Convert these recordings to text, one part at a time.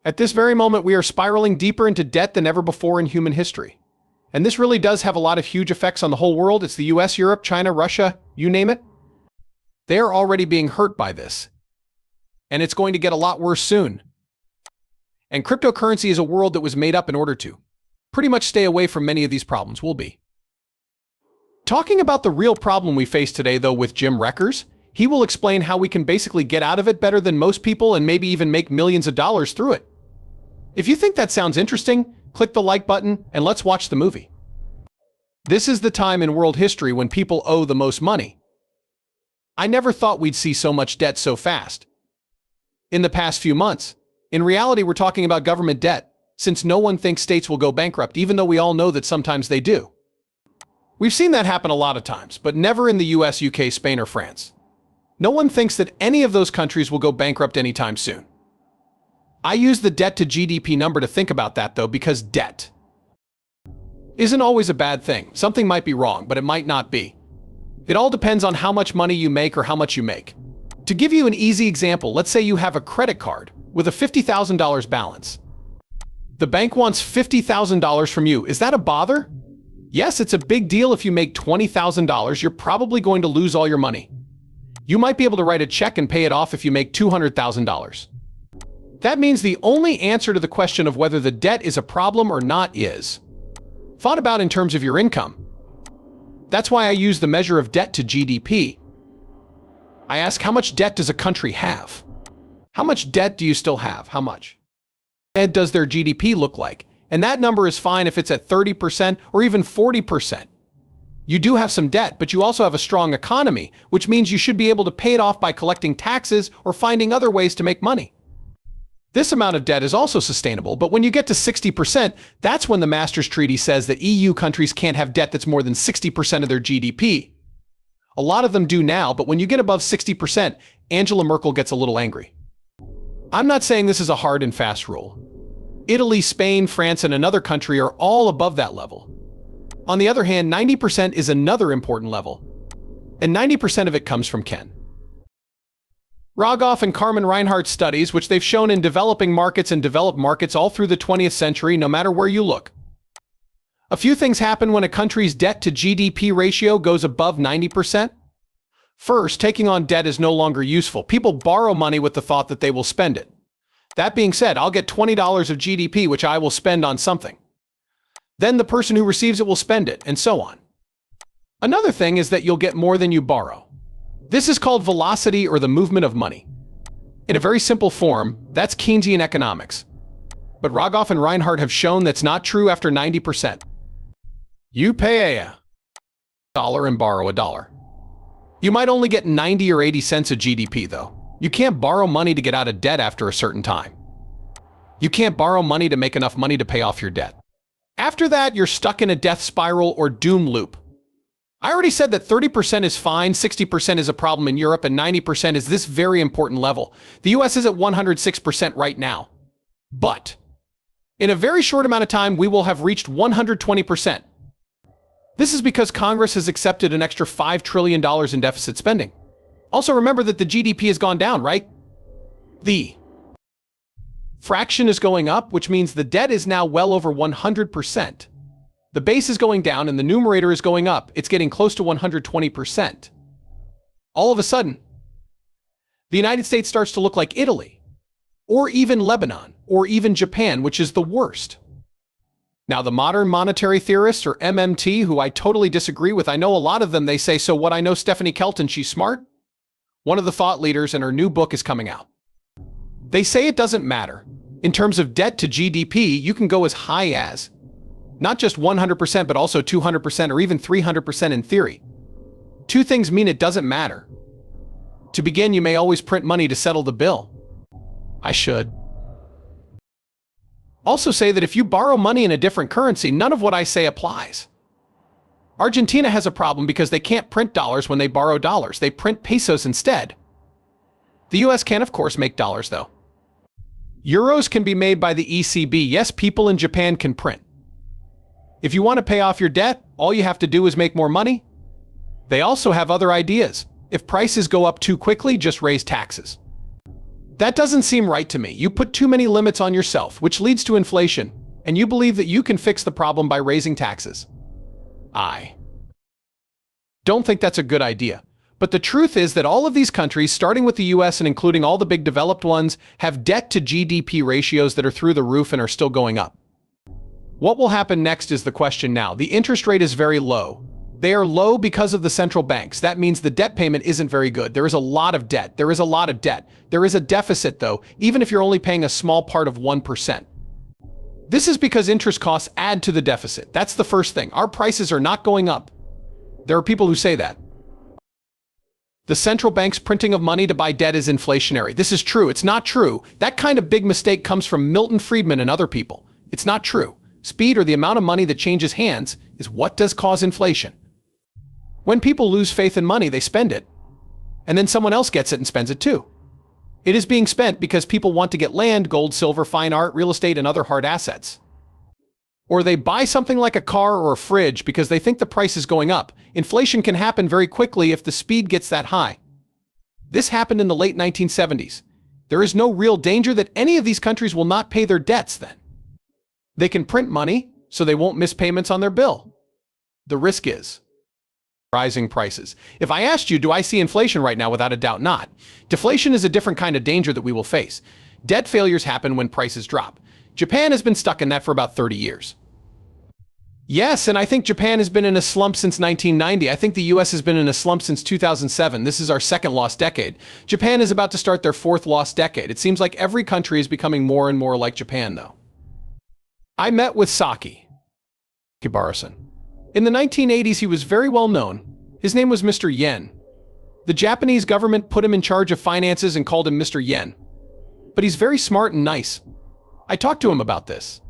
At this very moment, we are spiraling deeper into debt than ever before in human history. And this really does have a lot of huge effects on the whole world. It's the US, Europe, China, Russia, you name it. They are already being hurt by this. And it's going to get a lot worse soon. And cryptocurrency is a world that was made up in order to pretty much stay away from many of these problems. We'll be talking about the real problem we face today, though, with Jim Rickards. He will explain how we can basically get out of it better than most people and maybe even make millions of dollars through it. If you think that sounds interesting, click the like button and let's watch the movie. This is the time in world history when people owe the most money. I never thought we'd see so much debt so fast in the past few months. In reality, we're talking about government debt, since no one thinks states will go bankrupt, even though we all know that sometimes they do. We've seen that happen a lot of times, but never in the US, UK, Spain, or France. No one thinks that any of those countries will go bankrupt anytime soon. I use the debt to GDP number to think about that, though, because debt isn't always a bad thing. Something might be wrong, but it might not be. It all depends on how much money you make or how much you make. To give you an easy example, let's say you have a credit card with a $50,000 balance. The bank wants $50,000 from you. Is that a bother? Yes, it's a big deal. If you make $20,000, you're probably going to lose all your money. You might be able to write a check and pay it off if you make $200,000. That means the only answer to the question of whether the debt is a problem or not is thought about in terms of your income. That's why I use the measure of debt to GDP. I ask, how much debt does a country have? How much debt do you still have? How much debt does their GDP look like? And that number is fine if it's at 30% or even 40%. You do have some debt, but you also have a strong economy, which means you should be able to pay it off by collecting taxes or finding other ways to make money. This amount of debt is also sustainable, but when you get to 60%, that's when the Maastricht Treaty says that EU countries can't have debt that's more than 60% of their GDP. A lot of them do now, but when you get above 60%, Angela Merkel gets a little angry. I'm not saying this is a hard and fast rule. Italy, Spain, France, and another country are all above that level. On the other hand, 90% is another important level, and 90% of it comes from Ken Rogoff and Carmen Reinhardt studies, which they've shown in developing markets and developed markets all through the 20th century, no matter where you look. A few things happen when a country's debt to GDP ratio goes above 90%. First, taking on debt is no longer useful. People borrow money with the thought that they will spend it. That being said, I'll get $20 of GDP, which I will spend on something. Then the person who receives it will spend it, and so on. Another thing is that you'll get more than you borrow. This is called velocity, or the movement of money. In a very simple form, that's Keynesian economics. But Rogoff and Reinhardt have shown that's not true after 90%. You pay a dollar and borrow a dollar. You might only get 90 or 80 cents of GDP, though. You can't borrow money to get out of debt after a certain time. You can't borrow money to make enough money to pay off your debt. After that, you're stuck in a death spiral or doom loop. I already said that 30% is fine, 60% is a problem in Europe, and 90% is this very important level. The US is at 106% right now. But in a very short amount of time, we will have reached 120%. This is because Congress has accepted an extra $5 trillion in deficit spending. Also, remember that the GDP has gone down, right? The fraction is going up, which means the debt is now well over 100%. The base is going down and the numerator is going up. It's getting close to 120%. All of a sudden, the United States starts to look like Italy, or even Lebanon, or even Japan, which is the worst. Now, the modern monetary theorists, or MMT, who I totally disagree with, I know a lot of them, they say, so what? I know Stephanie Kelton, she's smart. One of the thought leaders, and her new book is coming out. They say it doesn't matter. In terms of debt to GDP, you can go as high as not just 100%, but also 200% or even 300% in theory. Two things mean it doesn't matter. To begin, you may always print money to settle the bill. I should also say that if you borrow money in a different currency, none of what I say applies. Argentina has a problem because they can't print dollars when they borrow dollars. They print pesos instead. The US can, of course, make dollars, though. Euros can be made by the ECB. Yes, people in Japan can print. If you want to pay off your debt, all you have to do is make more money. They also have other ideas. If prices go up too quickly, just raise taxes. That doesn't seem right to me. You put too many limits on yourself, which leads to inflation, and you believe that you can fix the problem by raising taxes. I don't think that's a good idea. But the truth is that all of these countries, starting with the US and including all the big developed ones, have debt to GDP ratios that are through the roof and are still going up. What will happen next is the question now. The interest rate is very low. They are low because of the central banks. That means the debt payment isn't very good. There is a lot of debt. There is a lot of debt. There is a deficit, though, even if you're only paying a small part of 1%. This is because interest costs add to the deficit. That's the first thing. Our prices are not going up. There are people who say that. The central bank's printing of money to buy debt is inflationary. This is true. It's not true. That kind of big mistake comes from Milton Friedman and other people. It's not true. Speed, or the amount of money that changes hands, is what does cause inflation. When people lose faith in money, they spend it. And then someone else gets it and spends it too. It is being spent because people want to get land, gold, silver, fine art, real estate, and other hard assets. Or they buy something like a car or a fridge because they think the price is going up. Inflation can happen very quickly if the speed gets that high. This happened in the late 1970s. There is no real danger that any of these countries will not pay their debts then. They can print money, so they won't miss payments on their bill. The risk is rising prices. If I asked you, do I see inflation right now? Without a doubt not. Deflation is a different kind of danger that we will face. Debt failures happen when prices drop. Japan has been stuck in that for about 30 years. Yes, and I think Japan has been in a slump since 1990. I think the US has been in a slump since 2007. This is our second lost decade. Japan is about to start their fourth lost decade. It seems like every country is becoming more and more like Japan, though. I met with Saki Kibarasan. In the 1980s, he was very well known. His name was Mr. Yen. The Japanese government put him in charge of finances and called him Mr. Yen. But he's very smart and nice. I talked to him about this.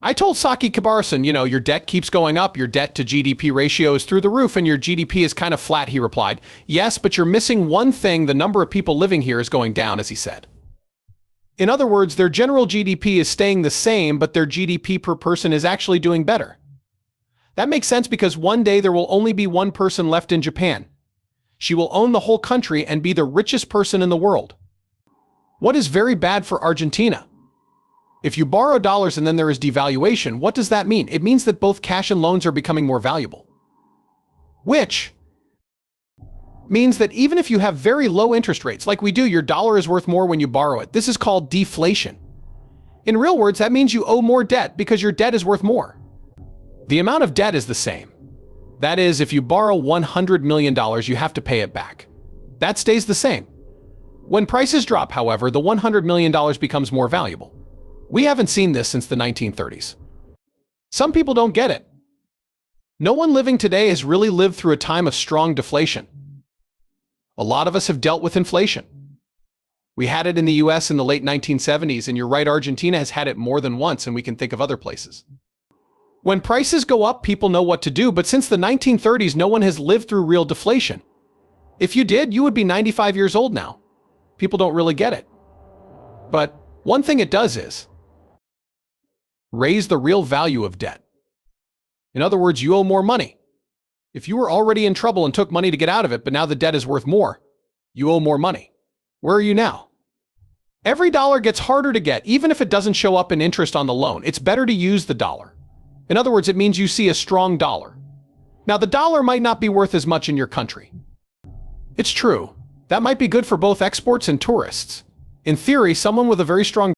I told Saki Kibarasan, your debt keeps going up, your debt to GDP ratio is through the roof, and your GDP is kind of flat, he replied. Yes, but you're missing one thing, the number of people living here is going down, as he said. In other words, their general GDP is staying the same, but their GDP per person is actually doing better. That makes sense because one day there will only be one person left in Japan. She will own the whole country and be the richest person in the world. What is very bad for Argentina? If you borrow dollars and then there is devaluation, what does that mean? It means that both cash and loans are becoming more valuable. Which means that even if you have very low interest rates, like we do, your dollar is worth more when you borrow it. This is called deflation. In real words, that means you owe more debt because your debt is worth more. The amount of debt is the same. That is, if you borrow $100 million, you have to pay it back. That stays the same. When prices drop, however, the $100 million becomes more valuable. We haven't seen this since the 1930s. Some people don't get it. No one living today has really lived through a time of strong deflation. A lot of us have dealt with inflation. We had it in the US in the late 1970s, and you're right, Argentina has had it more than once, and we can think of other places. When prices go up, people know what to do, but since the 1930s, no one has lived through real deflation. If you did, you would be 95 years old now. People don't really get it. But one thing it does is raise the real value of debt. In other words, you owe more money. If you were already in trouble and took money to get out of it, but now the debt is worth more, you owe more money. Where are you now? Every dollar gets harder to get, even if it doesn't show up in interest on the loan. It's better to use the dollar. In other words, it means you see a strong dollar. Now, the dollar might not be worth as much in your country. It's true. That might be good for both exports and tourists. In theory, someone with a very strong